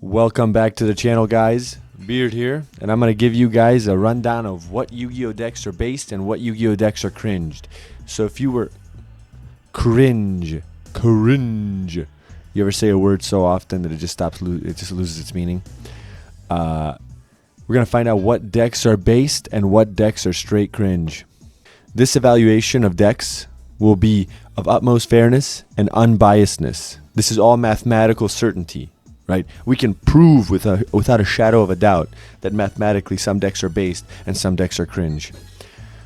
Welcome back to the channel, guys. Beard here, and I'm going to give you guys a rundown of what Yu-Gi-Oh decks are based and what Yu-Gi-Oh decks are cringed. So if you were cringe, you ever say a word so often that it just loses its meaning? We're going to find out what decks are based and what decks are straight cringe. This evaluation of decks will be of utmost fairness and unbiasedness. This is all mathematical certainty. Right? We can prove without a shadow of a doubt that mathematically some decks are based and some decks are cringe.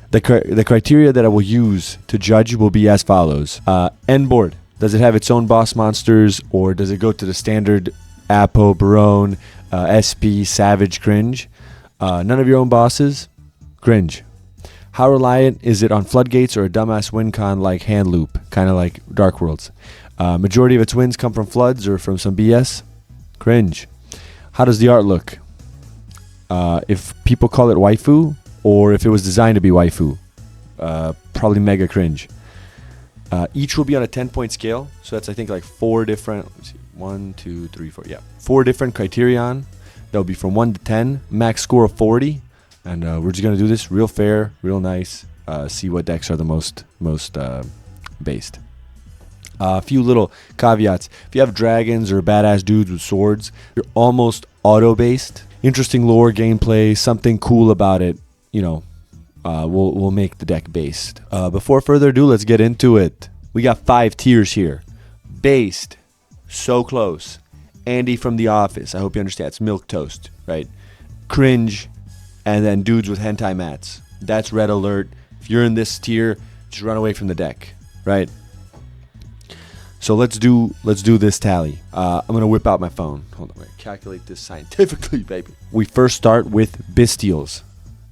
The criteria that I will use to judge will be as follows. End board. Does it have its own boss monsters, or does it go to the standard Apo, Barone, SP, Savage, cringe? None of your own bosses? Cringe. How reliant is it on floodgates or a dumbass win con like hand loop, kind of like Dark Worlds? Majority of its wins come from floods or from some BS? Cringe. How does the art look? If people call it waifu, or if it was designed to be waifu, probably mega cringe. Each will be on a 10-point scale, so that's I think like 4 different. Let's see, 1, 2, 3, 4. Yeah, 4 different criterion. That'll be from 1 to 10. Max score of 40, and we're just gonna do this real fair, real nice. See what decks are the most based. A few little caveats. If you have dragons or badass dudes with swords, you're almost auto-based. Interesting lore, gameplay, something cool about it, you know, will make the deck based. Before further ado, let's get into it. We got 5 tiers here. Based. So close. Andy from The Office. I hope you understand. It's milquetoast, right? Cringe. And then dudes with hentai mats. That's red alert. If you're in this tier, just run away from the deck, right? So let's do this tally. I'm gonna whip out my phone. Hold on, I'm gonna calculate this scientifically, baby. We first start with Bystials.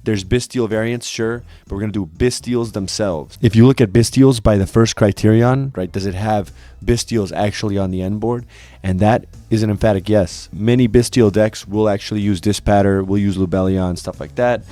There's Bystial variants, sure, but we're gonna do Bystials themselves. If you look at Bystials by the first criterion, right, does it have Bystials actually on the end board? And that is an emphatic yes. Many Bystial decks will actually use Dispatter, we'll use Lubellion, stuff like that.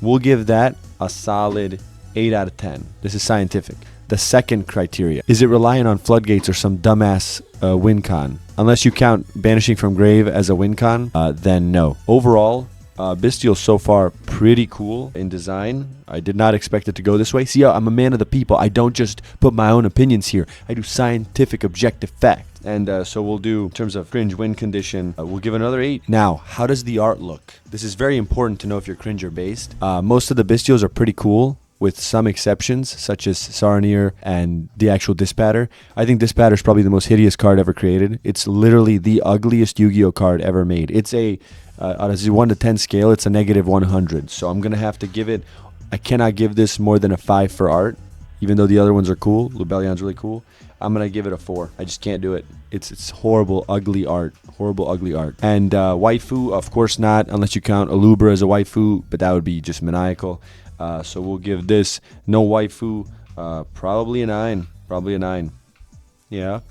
We'll give that a solid 8 out of 10. This is scientific. The second criteria. Is it reliant on floodgates or some dumbass win con? Unless you count Banishing from Grave as a win con, then no. Overall, Bystial so far pretty cool in design. I did not expect it to go this way. See, I'm a man of the people. I don't just put my own opinions here. I do scientific, objective fact. And so we'll do, in terms of cringe win condition, we'll give another 8. Now, how does the art look? This is very important to know if you're cringe or based. Most of the Bystials are pretty cool, with some exceptions, such as Saronir and the actual Dispatter. I think Dispatter is probably the most hideous card ever created. It's literally the ugliest Yu-Gi-Oh card ever made. It's on a 1 to 10 scale, it's a negative 100. So I'm going to have to give it, I cannot give this more than a 5 for art, even though the other ones are cool. Lubellion's really cool. I'm going to give it a 4. I just can't do it. It's horrible, ugly art. Horrible, ugly art. And waifu, of course not, unless you count Alubra as a waifu, but that would be just maniacal. So we'll give this no waifu, probably a 9. Probably a 9. Yeah.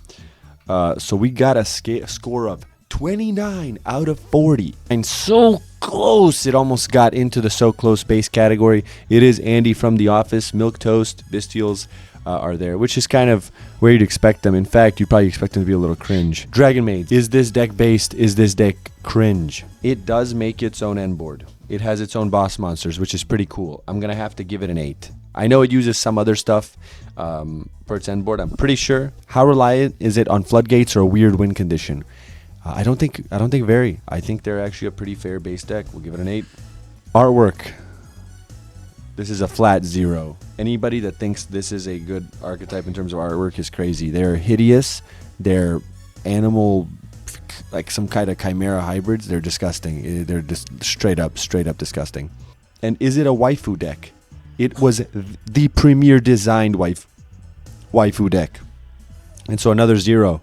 So we got a score of 29 out of 40. And so close. It almost got into the so close base category. It is Andy from The Office. Milquetoast, Bystials are there, which is kind of where you'd expect them. In fact, you'd probably expect them to be a little cringe. Dragonmaid. Is this deck based? Is this deck cringe? It does make its own end board. It has its own boss monsters, which is pretty cool. I'm going to have to give it an 8. I know it uses some other stuff for its end board, I'm pretty sure. How reliant is it on floodgates or a weird win condition? I don't think very. I think they're actually a pretty fair base deck. We'll give it an 8. Artwork. This is a flat 0. Anybody that thinks this is a good archetype in terms of artwork is crazy. They're hideous. They're animal, like some kind of chimera hybrids. They're disgusting. They're just straight up disgusting. And is it a waifu deck? It was the premier designed waifu deck. And so another 0.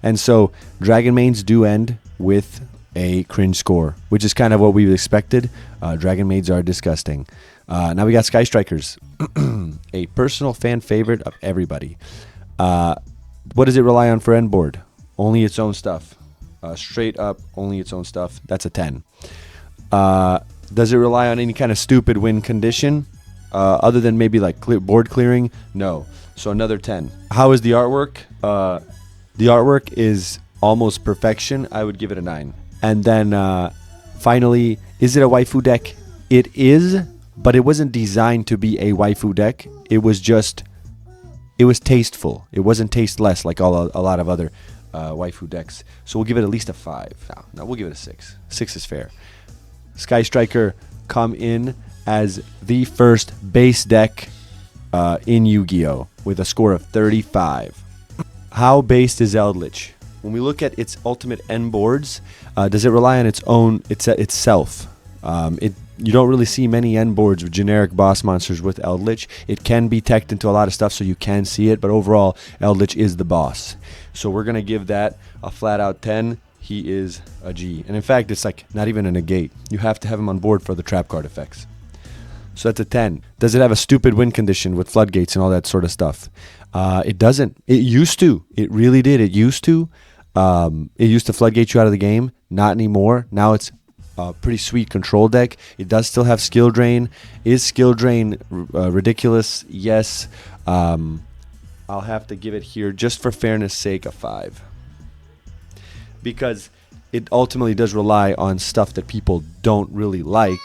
And so Dragonmaids do end with a cringe score, which is kind of what we expected. Dragonmaids are disgusting. Now we got Sky Strikers, a personal fan favorite of everybody. What does it rely on for end board? Only its own stuff. Straight up, only its own stuff. That's a 10. Does it rely on any kind of stupid win condition? Other than maybe like board clearing? No. So another 10. How is the artwork? The artwork is almost perfection. I would give it a 9. And then finally, is it a waifu deck? It is, but it wasn't designed to be a waifu deck. It was tasteful. It wasn't tasteless like a lot of other waifu decks. So we'll give it at least a 5. No, we'll give it a 6. 6 is fair. Sky Striker come in as the first base deck in Yu-Gi-Oh! With a score of 35. How based is Eldlich? When we look at its ultimate end boards, does it rely on itself? You don't really see many end boards with generic boss monsters with Eldlich. It can be teched into a lot of stuff, so you can see it, but overall, Eldlich is the boss. So we're going to give that a flat-out 10. He is a G. And in fact, it's like not even a negate. You have to have him on board for the trap card effects. So that's a 10. Does it have a stupid win condition with floodgates and all that sort of stuff? It doesn't. It used to. It really did. It used to. It used to floodgate you out of the game. Not anymore. Now it's a pretty sweet control deck. It does still have skill drain. Is skill drain ridiculous? Yes. I'll have to give it here, just for fairness sake, a 5. Because it ultimately does rely on stuff that people don't really like.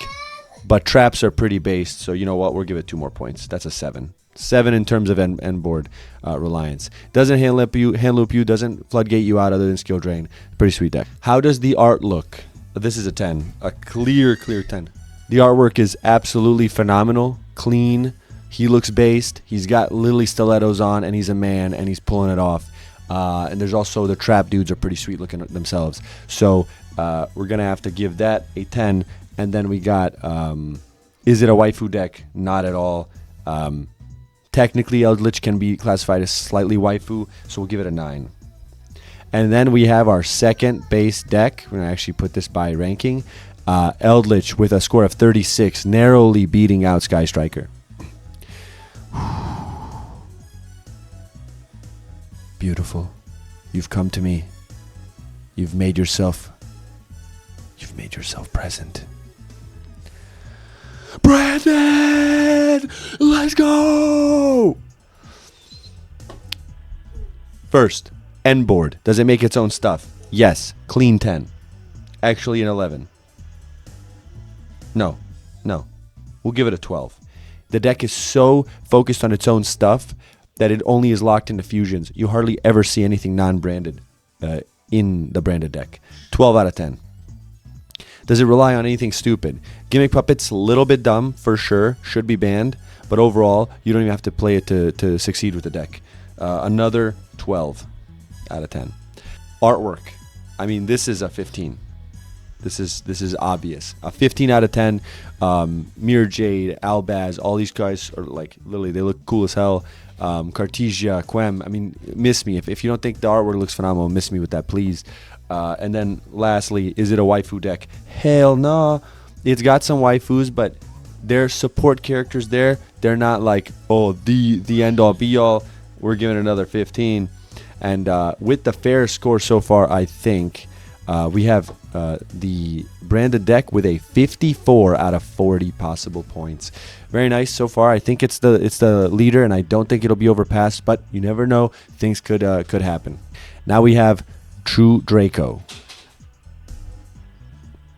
But traps are pretty based, so you know what? We'll give it 2 more points. That's a 7. 7 in terms of end board reliance. Doesn't hand loop you, doesn't floodgate you out other than skill drain. Pretty sweet deck. How does the art look? This is a 10. A clear 10. The artwork is absolutely phenomenal. Clean. He looks based. He's got literally stilettos on, and he's a man, and he's pulling it off. And there's also the trap dudes are pretty sweet looking themselves. So we're going to have to give that a 10. And then we got, is it a waifu deck? Not at all. Technically, Eldlich can be classified as slightly waifu, so we'll give it a 9. And then we have our second base deck. We're going to actually put this by ranking. Eldlich with a score of 36, narrowly beating out Sky Striker. Beautiful. You've come to me. You've made yourself present. Brandon! Let's go! First, end board. Does it make its own stuff? Yes. Clean 10. Actually an 11. No. We'll give it a 12. The deck is so focused on its own stuff that it only is locked into fusions. You hardly ever see anything non-branded in the branded deck. 12 out of 10. Does it rely on anything stupid? Gimmick Puppet's a little bit dumb, for sure. Should be banned. But overall, you don't even have to play it to succeed with the deck. Another 12 out of 10. Artwork. I mean, this is a 15. This is obvious. A 15 out of 10. Mirror Jade, Albaz, all these guys are like, literally, they look cool as hell. Cartesia, Quem. I mean, miss me. If you don't think the artwork looks phenomenal, miss me with that, please. And then lastly, is it a waifu deck? Hell no. It's got some waifus, but their support characters there, they're not like, oh, the end all be all. We're giving it another 15. And with the fair score so far, I think we have the branded deck with a 54 out of 40 possible points. Very nice so far. I think it's the leader, and I don't think it'll be overpassed, but you never know. Things could happen. Now we have True Draco.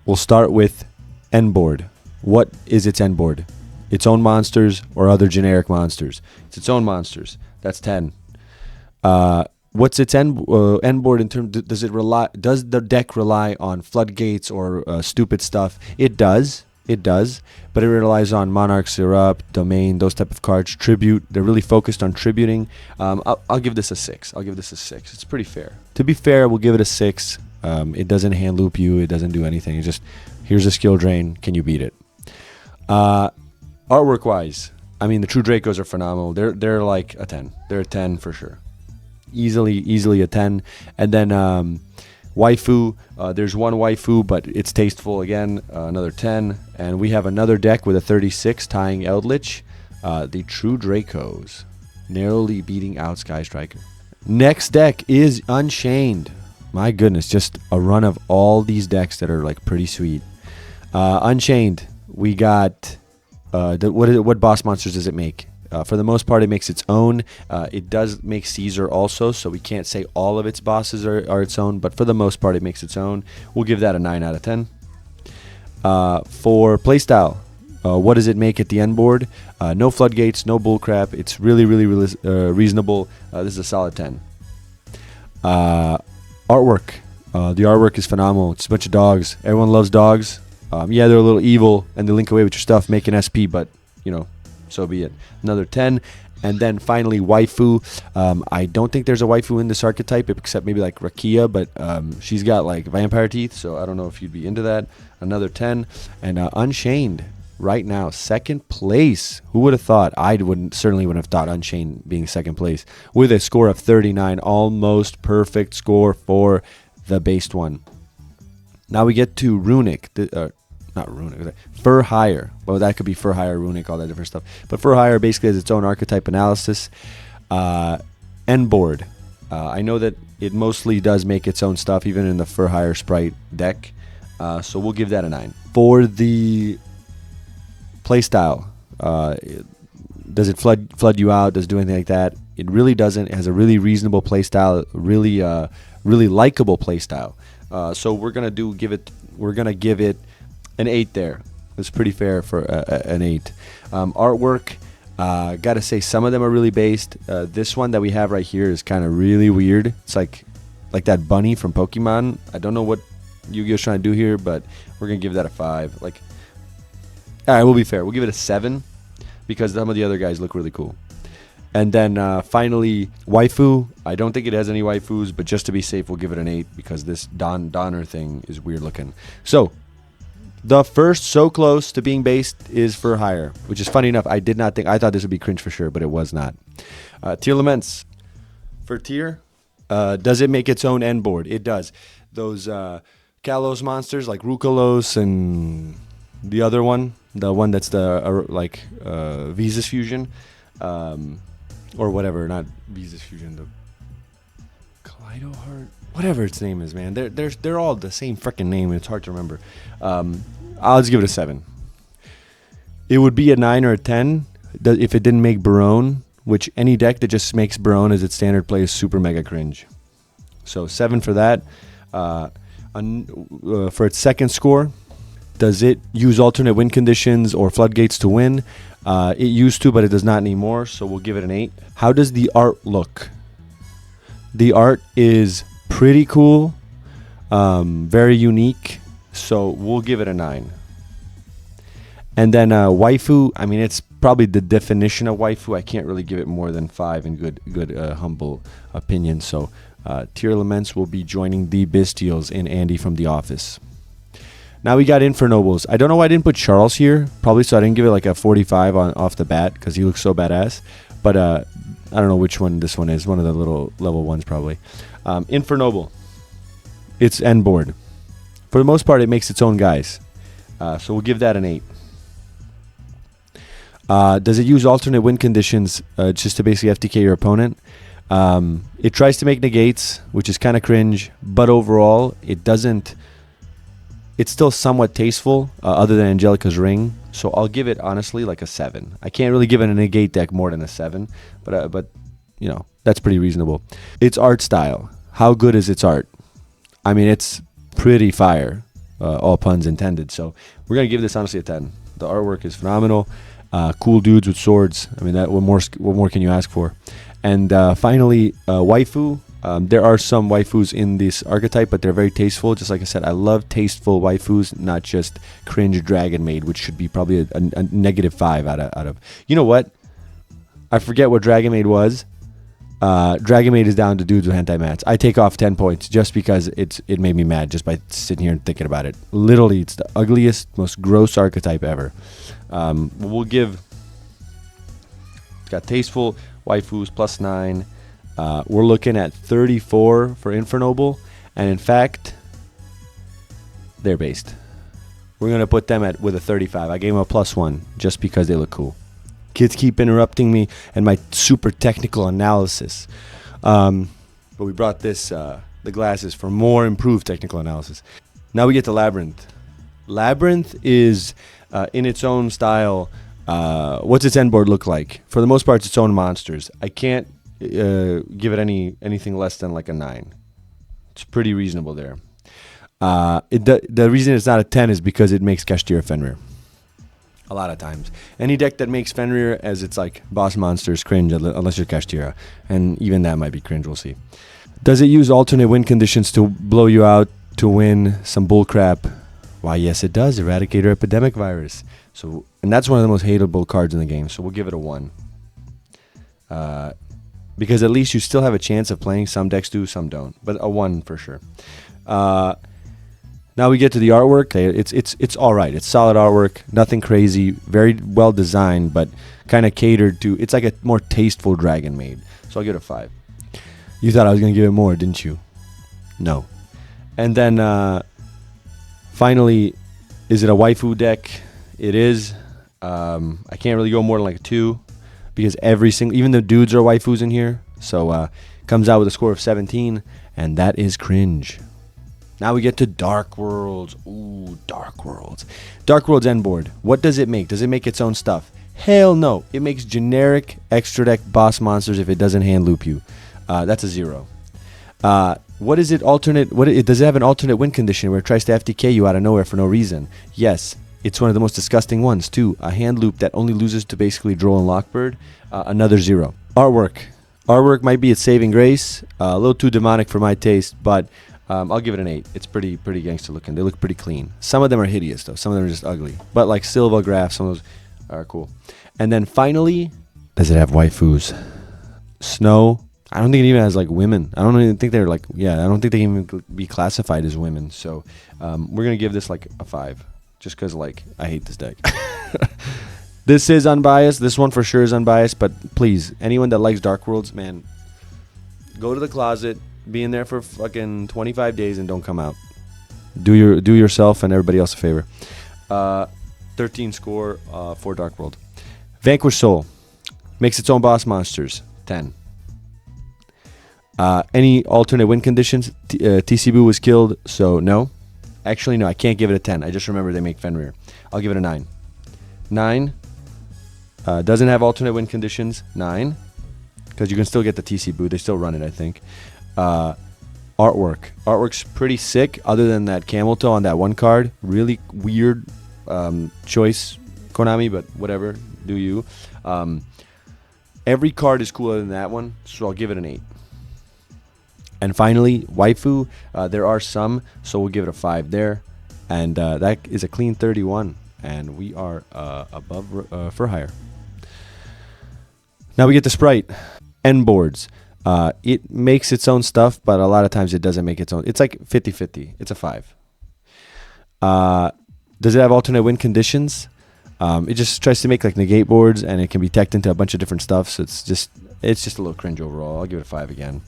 We'll start with end board. What is its end board? Its own monsters or other generic monsters? It's its own monsters. That's 10. What's its end board in terms? Does the deck rely on floodgates or stupid stuff? It does. But it relies on Monarch's Erupt, Domain, those type of cards. Tribute. They're really focused on tributing. I'll give this a 6. It's pretty fair. To be fair, we'll give it a 6. It doesn't hand loop you. It doesn't do anything. It's just, here's a skill drain. Can you beat it? Artwork wise, I mean, the True Dracos are phenomenal. They're like a 10. They're a 10 for sure. Easily a 10. And then waifu, there's one waifu, but it's tasteful again. Another 10. And we have another deck with a 36 tying Eldlich. The True Dracos, narrowly beating out Sky Striker. Next deck is Unchained. My goodness, just a run of all these decks that are like pretty sweet. Unchained, we got what boss monsters does it make? For the most part, it makes its own. It does make Caesar also, so we can't say all of its bosses are its own, but for the most part, it makes its own. We'll give that a 9 out of 10. For playstyle, what does it make at the end board? No floodgates, no bullcrap. It's really reasonable. This is a solid 10. Artwork. The artwork is phenomenal. It's a bunch of dogs. Everyone loves dogs. Yeah, they're a little evil, and they link away with your stuff, making SP, but, you know, so be it. Another 10. And then finally, waifu. I don't think there's a waifu in this archetype, except maybe like Rakia, but she's got like vampire teeth, so I don't know if you'd be into that. Another 10. And Unchained, right now, second place. Who would have thought? Certainly wouldn't have thought Unchained being second place. With a score of 39, almost perfect score for the based one. Now we get to Runic. Not Runic, Fur Hire. Well, that could be Fur Hire, Runic, all that different stuff. But Fur Hire basically has its own archetype analysis. End board. I know that it mostly does make its own stuff, even in the Fur Hire Spright deck. So we'll give that a 9. For the playstyle, does it flood you out? Does it do anything like that? It really doesn't. It has a really reasonable playstyle, really likable playstyle. So we're gonna give it an 8 there. It's pretty fair for an 8. Artwork, gotta say some of them are really based. This one that we have right here is kind of really weird. It's like that bunny from Pokemon. I don't know what Yu-Gi-Oh's trying to do here, but we're gonna give that a 5. All right, we'll be fair. We'll give it a 7 because some of the other guys look really cool. And then finally, waifu. I don't think it has any waifus, but just to be safe, we'll give it an 8 because this Donner thing is weird looking. So the first so close to being based is Fur Hire, which is funny enough. I thought this would be cringe for sure, but it was not. Tearlaments. For tier, does it make its own end board? It does. Those Kalos monsters like Rukalos and the other one, the one that's the Visas Fusion, or whatever, not Visas Fusion, the Kaleido Heart, whatever its name is, man. They're all the same freaking name, and it's hard to remember. I'll just give it a 7. It would be a 9 or a 10 if it didn't make Barone, which any deck that just makes Barone as its standard play is super mega cringe. So 7 for that. For its second score, does it use alternate win conditions or floodgates to win? It used to, but it does not anymore, so we'll give it an 8. How does the art look? The art is pretty cool, very unique, so we'll give it a 9. And then waifu, I mean, it's probably the definition of waifu. I can't really give it more than 5 in good humble opinion. So Tearlaments will be joining the Bystials in Andy from The Office. Now we got Infernobles. I don't know why I didn't put Charles here. Probably so I didn't give it like a 45 off the bat because he looks so badass. But I don't know which one this one is. One of the little level ones probably. Infernoble. It's end board. For the most part, it makes its own guys. So we'll give that an 8. Does it use alternate win conditions just to basically FTK your opponent? It tries to make negates, which is kind of cringe. But overall, it doesn't. It's still somewhat tasteful, other than Angelica's Ring. So I'll give it, honestly, like a 7. I can't really give it a negate deck more than a 7. But you know, that's pretty reasonable. Its art style. How good is its art? I mean, it's pretty fire. All puns intended. So we're going to give this, honestly, a 10. The artwork is phenomenal. Cool dudes with swords. I mean, what more can you ask for? And finally, waifu. There are some waifus in this archetype, but they're very tasteful. Just like I said, I love tasteful waifus, not just cringe Dragonmaid, which should be probably a -5 out of. You know what? I forget what Dragonmaid was. Dragonmaid is down to dudes with hentai mats. I take off 10 points just because it made me mad just by sitting here and thinking about it. Literally, it's the ugliest, most gross archetype ever. We'll give. It's got tasteful waifus +9. We're looking at 34 for Infernoble, and in fact, they're based. We're gonna put them with a 35. I gave them a +1 just because they look cool. Kids keep interrupting me and my super technical analysis, but we brought the glasses for more improved technical analysis. Now we get to Labrynth. Labrynth is, in its own style, What's its end board look like? For the most part, it's its own monsters. I can't give it anything less than like a 9. It's pretty reasonable there. The reason it's not a 10 is because it makes Kashtira Fenrir. A lot of times. Any deck that makes Fenrir as its like boss monster is cringe unless you're Kashtira. And even that might be cringe, we'll see. Does it use alternate win conditions to blow you out to win some bullcrap? Why, yes it does. Eradicator Epidemic Virus. So, and that's one of the most hateable cards in the game, so we'll give it a 1. Because at least you still have a chance of playing. Some decks do, some don't. But a 1 for sure. Now we get to the artwork. It's all right. It's solid artwork. Nothing crazy. Very well designed, but kind of catered to. It's like a more tasteful Dragonmaid. So I'll give it a 5. You thought I was gonna give it more, didn't you? No. And then finally, is it a waifu deck? It is. I can't really go more than like a 2 because even the dudes are waifus in here. So comes out with a score of 17, and that is cringe. Now we get to Dark Worlds. Ooh, Dark Worlds. Dark Worlds end board. What does it make? Does it make its own stuff? Hell no. It makes generic extra deck boss monsters if it doesn't hand loop you. That's a 0. What is it alternate? Does it have an alternate win condition where it tries to FTK you out of nowhere for no reason? Yes. It's one of the most disgusting ones too. A hand loop that only loses to basically Droll and Lockbird. Another 0. Artwork. Artwork might be its saving grace. A little too demonic for my taste, but I'll give it an 8. It's pretty gangster looking. They look pretty clean. Some of them are hideous though. Some of them are just ugly. But like Silva Graph, some of those are cool. And then finally, does it have waifus? Snow. I don't think it even has like women. I don't even think they're like, yeah, I don't think they can even be classified as women. So we're going to give this like a 5. Just because like I hate this deck. This is unbiased. This one for sure is unbiased. But please, anyone that likes Dark Worlds, man, go to the closet. Be in there for fucking 25 days and don't come out. Do yourself and everybody else a favor. 13 score for Dark World. Vanquish Soul. Makes its own boss monsters. 10. Any alternate win conditions? TCBoo was killed, so no. Actually, no, I can't give it a 10. I just remember they make Fenrir. I'll give it a 9. 9. Doesn't have alternate win conditions. 9. Because you can still get the TCBoo. They still run it, I think. Artwork's pretty sick, other than that camel toe on that one card. Really weird choice, Konami, but whatever, do you. Every card is cooler than that one, so I'll give it an 8. And finally, waifu, there are some, so we'll give it a 5 there. And that is a clean 31, and we are above Fur Hire. Now we get the Spright. End boards. It makes its own stuff, but a lot of times it doesn't make its own. It's like 50-50. It's a 5. Does it have alternate win conditions? It just tries to make like negate boards, and it can be teched into a bunch of different stuff. So it's just a little cringe overall. I'll give it a 5 again.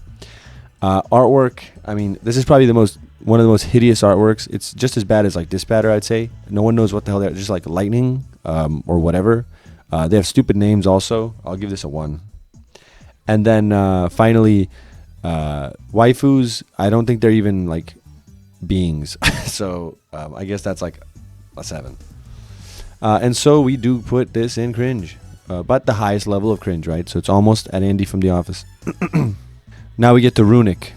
Artwork. I mean, this is probably one of the most hideous artworks. It's just as bad as like Dispatter, I'd say. No one knows what the hell they're. Just like lightning or whatever. They have stupid names also. I'll give this a 1. And then finally, waifus, I don't think they're even like beings. So I guess that's like a 7. And so we do put this in cringe, but the highest level of cringe, right? So it's almost at Andy from The Office. Now we get to Runic.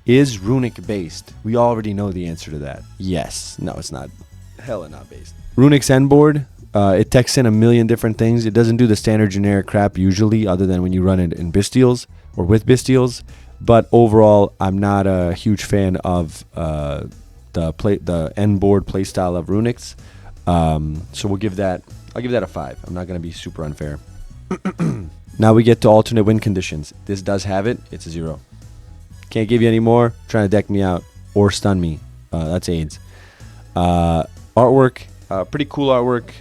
Is Runic based? We already know the answer to that. Yes. No, it's not. Hella not based. Runic's end board. It techs in a million different things. It doesn't do the standard generic crap usually, other than when you run it in Bystials or with Bystials. But overall, I'm not a huge fan of the end board playstyle of Runic's. So I'll give that a 5. I'm not going to be super unfair. Now we get to alternate win conditions. This does have it. It's a 0. Can't give you any more. Trying to deck me out or stun me. That's AIDS. Artwork. Pretty cool artwork,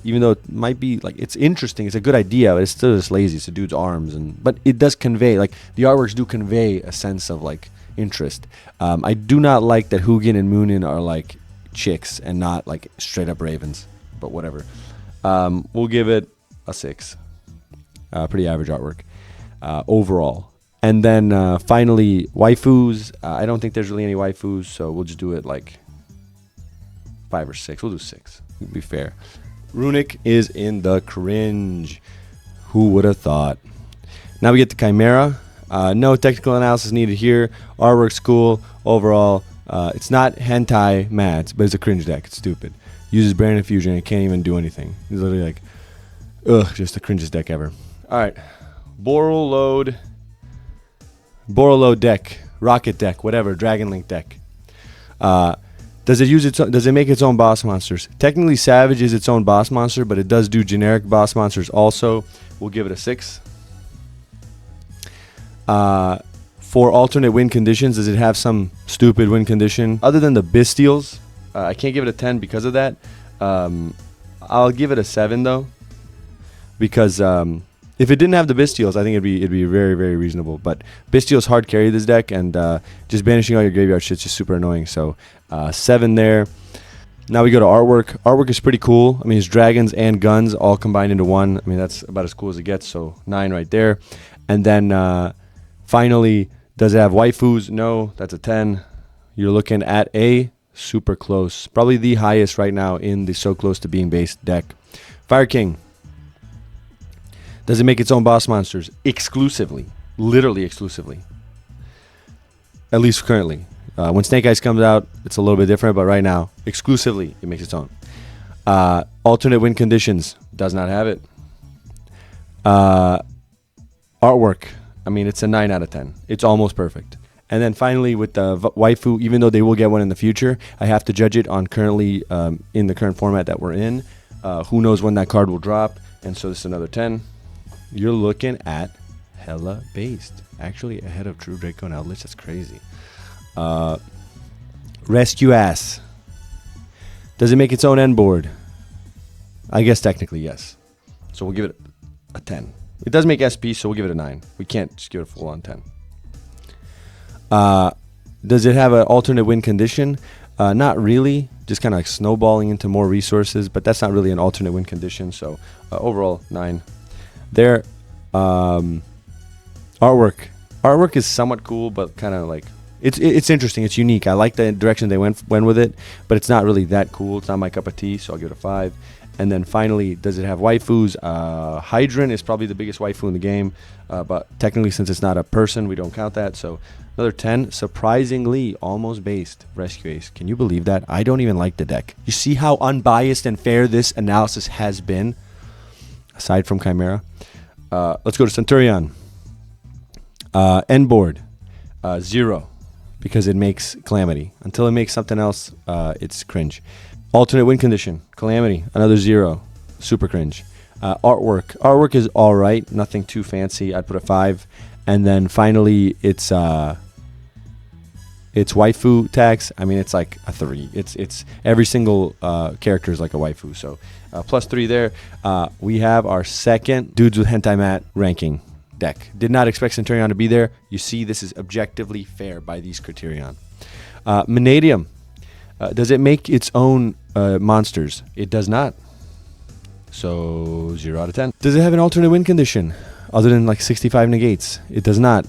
even though it might be like it's interesting, it's a good idea, but it's still just lazy. It's a dude's arms, but it does convey, like the artworks do convey a sense of like interest. I do not like that Hugin and Moonin are like chicks and not like straight up ravens, but whatever. We'll give it a 6. Pretty average artwork overall. And then finally, waifus. I don't think there's really any waifus, so we'll just do it like 5 or 6. We'll do 6. We'll be fair. Runic is in the cringe. Who would have thought? Now we get the Chimera. No technical analysis needed here. Artwork's cool. Overall, it's not hentai mats, but it's a cringe deck. It's stupid. Uses Brand Infusion and it can't even do anything. It's literally like, ugh, just the cringest deck ever. Alright. Borreload deck. Rocket deck. Whatever. Dragon Link deck. Does it make its own boss monsters? Technically, Savage is its own boss monster, but it does do generic boss monsters also. We'll give it a 6. For alternate win conditions, does it have some stupid win condition? Other than the Bystials, I can't give it a 10 because of that. I'll give it a 7 though, because if it didn't have the Bystials, I think it'd be very, very reasonable. But Bystials hard carry this deck, and just banishing all your graveyard shit's just super annoying. So 7 there. Now we go to artwork. Artwork is pretty cool. I mean, it's dragons and guns all combined into one. I mean, that's about as cool as it gets. So 9 right there. And then finally, does it have waifus? No, that's a 10. You're looking at a super close, probably the highest right now in the so close to being based deck. Fire King. Does it make its own boss monsters? Exclusively. Literally exclusively. At least currently. When Snake Eyes comes out, it's a little bit different, but right now, exclusively, it makes its own. Alternate win conditions. Does not have it. Artwork. I mean, it's a 9 out of 10. It's almost perfect. And then finally, with the waifu, even though they will get one in the future, I have to judge it on currently in the current format that we're in. Who knows when that card will drop? And so this is another 10. You're looking at hella based. Actually, ahead of True Draco and Eldlich. That's crazy. Rescue Ass. Does it make its own end board? I guess technically yes. So we'll give it a 10. It does make SP, so we'll give it a 9. We can't just give it a full on 10. Does it have an alternate win condition? Not really. Just kind of like snowballing into more resources, but that's not really an alternate win condition. So overall, 9. There. Artwork. Artwork is somewhat cool, but kind of like it's interesting. It's unique. I like the direction they went with it, but it's not really that cool. It's not my cup of tea, so I'll give it a 5. And then finally, does it have waifus? Hydran is probably the biggest waifu in the game, but technically, since it's not a person, we don't count that. So another 10. Surprisingly, almost based. Rescue Ace. Can you believe that? I don't even like the deck. You see how unbiased and fair this analysis has been, aside from Chimera. Let's go to Centurion. End board. 0, because it makes Calamity. Until it makes something else, it's cringe. Alternate win condition. Calamity. Another 0. Super cringe. Artwork. Artwork is alright. Nothing too fancy. I'd put a 5. And then finally, it's waifu tax. I mean, it's like a 3. It's every single character is like a waifu. So plus 3 there. We have our second Dudes with Hentai Mat ranking deck. Did not expect Centurion to be there. You see, this is objectively fair by these criterion. Mannadium. Does it make its own monsters? It does not. So 0 out of 10. Does it have an alternate win condition other than like 65 negates? It does not.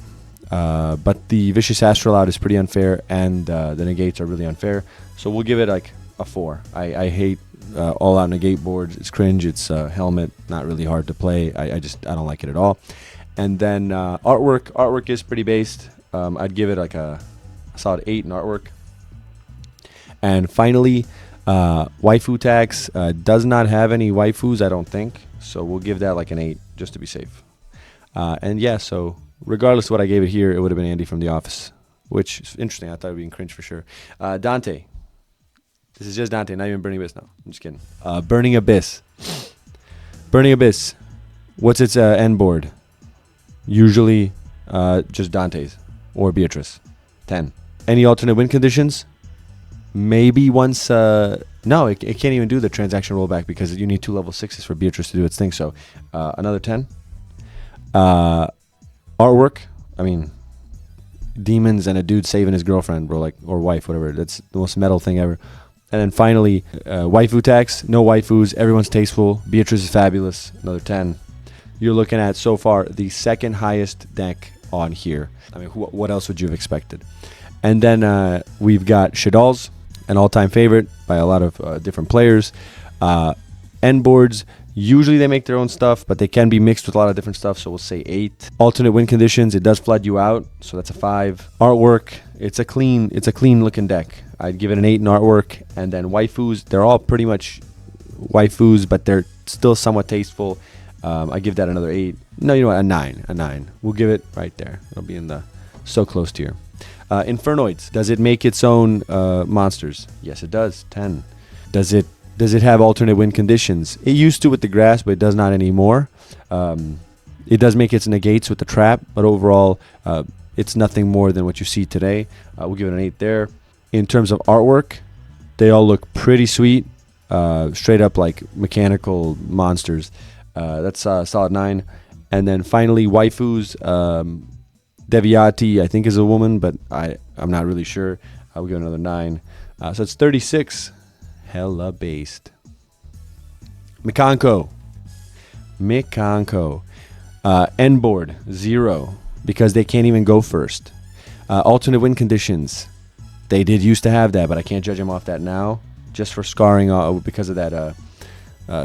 But the Vicious Astrolabe is pretty unfair, and the negates are really unfair. So we'll give it like a 4. I hate all-out negate boards. It's cringe. It's helmet. Not really hard to play. I don't like it at all. And then artwork. Artwork is pretty based. I'd give it like a solid 8 in artwork. And finally, waifu tax does not have any waifus, I don't think. So we'll give that like an 8 just to be safe. And yeah, so regardless of what I gave it here, it would have been Andy from The Office, which is interesting. I thought it would be in cringe for sure. Dante. This is just Dante, not even Burning Abyss. No, I'm just kidding. Burning Abyss. Burning Abyss. What's its end board? Usually just Dante's or Beatrice. 10. Any alternate win conditions? Maybe once... no, it can't even do the transaction rollback because you need 2 level 6s for Beatrice to do its thing. So another 10. Artwork. I mean, demons and a dude saving his girlfriend, bro, like, or wife, whatever. That's the most metal thing ever. And then finally, waifu tax. No waifus. Everyone's tasteful. Beatrice is fabulous. Another 10. You're looking at, so far, the second highest deck on here. I mean, what else would you have expected? And then we've got Shaddoll's, an all-time favorite by a lot of different players. End boards, usually they make their own stuff, but they can be mixed with a lot of different stuff, so we'll say 8. Alternate win conditions, it does flood you out, so that's a 5. Artwork, it's a clean looking deck. I'd give it an 8 in artwork. And then waifus, they're all pretty much waifus, but they're still somewhat tasteful. I give that another 8. No, you know what? A 9. We'll give it right there. It'll be in the so close tier. Infernoids. Does it make its own monsters? Yes, it does. 10. Does it have alternate win conditions? It used to with the grass, but it does not anymore. It does make its negates with the trap, but overall, it's nothing more than what you see today. We'll give it an 8 there. In terms of artwork, they all look pretty sweet. Straight up like mechanical monsters. That's a solid 9. And then finally, waifus. Deviati, I think, is a woman, but I'm not really sure. We'll give it another 9. So it's 36. Hella based. Mikanko. End board, 0, because they can't even go first. Alternate win conditions. They did used to have that, but I can't judge them off that now. Just for scarring because of that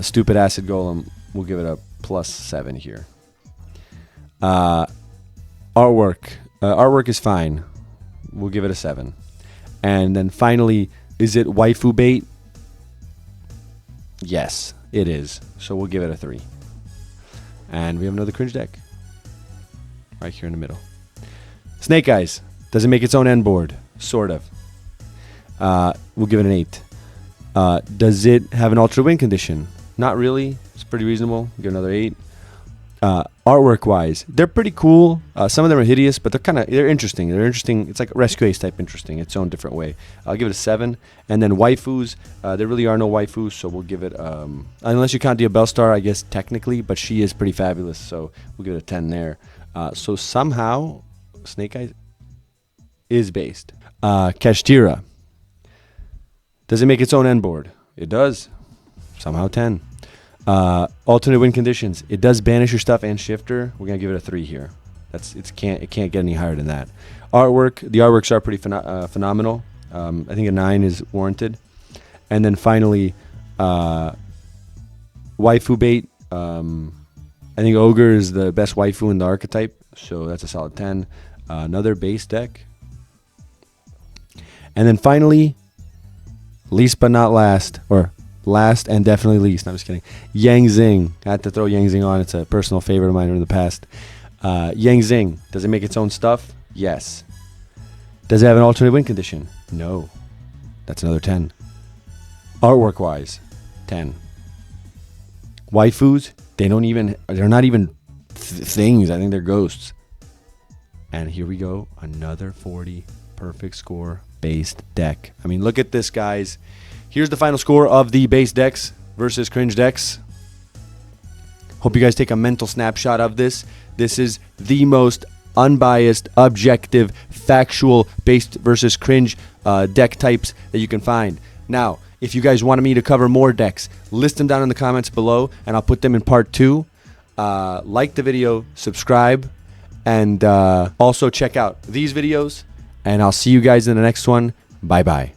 stupid acid golem, we'll give it a +7 here. Artwork is fine. We'll give it a 7. And then finally, is it waifu bait? Yes, it is. So we'll give it a 3. And we have another cringe deck. Right here in the middle. Snake Eyes. Does it make its own end board? Sort of. We'll give it an 8. Does it have an ultra win condition? Not really. It's pretty reasonable. Give it another 8. Artwork wise, they're pretty cool. Some of them are hideous, but they're interesting. They're interesting. It's like Rescue Ace type interesting, its own different way. I'll give it a 7. And then waifus, there really are no waifus, so we'll give it unless you count the Bellstar, I guess technically, but she is pretty fabulous, so we'll give it a 10 there. So somehow Snake Eyes is based. Kashtira. Does it make its own end board? It does. Somehow 10. Alternate win conditions. It does banish your stuff and shifter. We're gonna give it a 3 here. It can't get any higher than that. Artwork. The artworks are pretty phenomenal. I think a 9 is warranted. And then finally, waifu bait. I think Ogre is the best waifu in the archetype, so that's a solid 10. Another base deck. And then finally, least but not last, or last and definitely least, I'm just kidding, Yang Zing. I had to throw Yang Zing on. It's a personal favorite of mine in the past. Yang Zing, does it make its own stuff? Yes. Does it have an alternate win condition? No. That's another 10. Artwork wise, 10. Waifus, they're not even things. I think they're ghosts. And here we go, another 40 perfect score based deck. I mean, look at this, guys. Here's the final score of the base decks versus cringe decks. Hope you guys take a mental snapshot of this. This is the most unbiased, objective, factual based versus cringe deck types that you can find. Now, if you guys wanted me to cover more decks, list them down in the comments below, and I'll put them in part 2. Like the video, subscribe, and also check out these videos. And I'll see you guys in the next one. Bye-bye.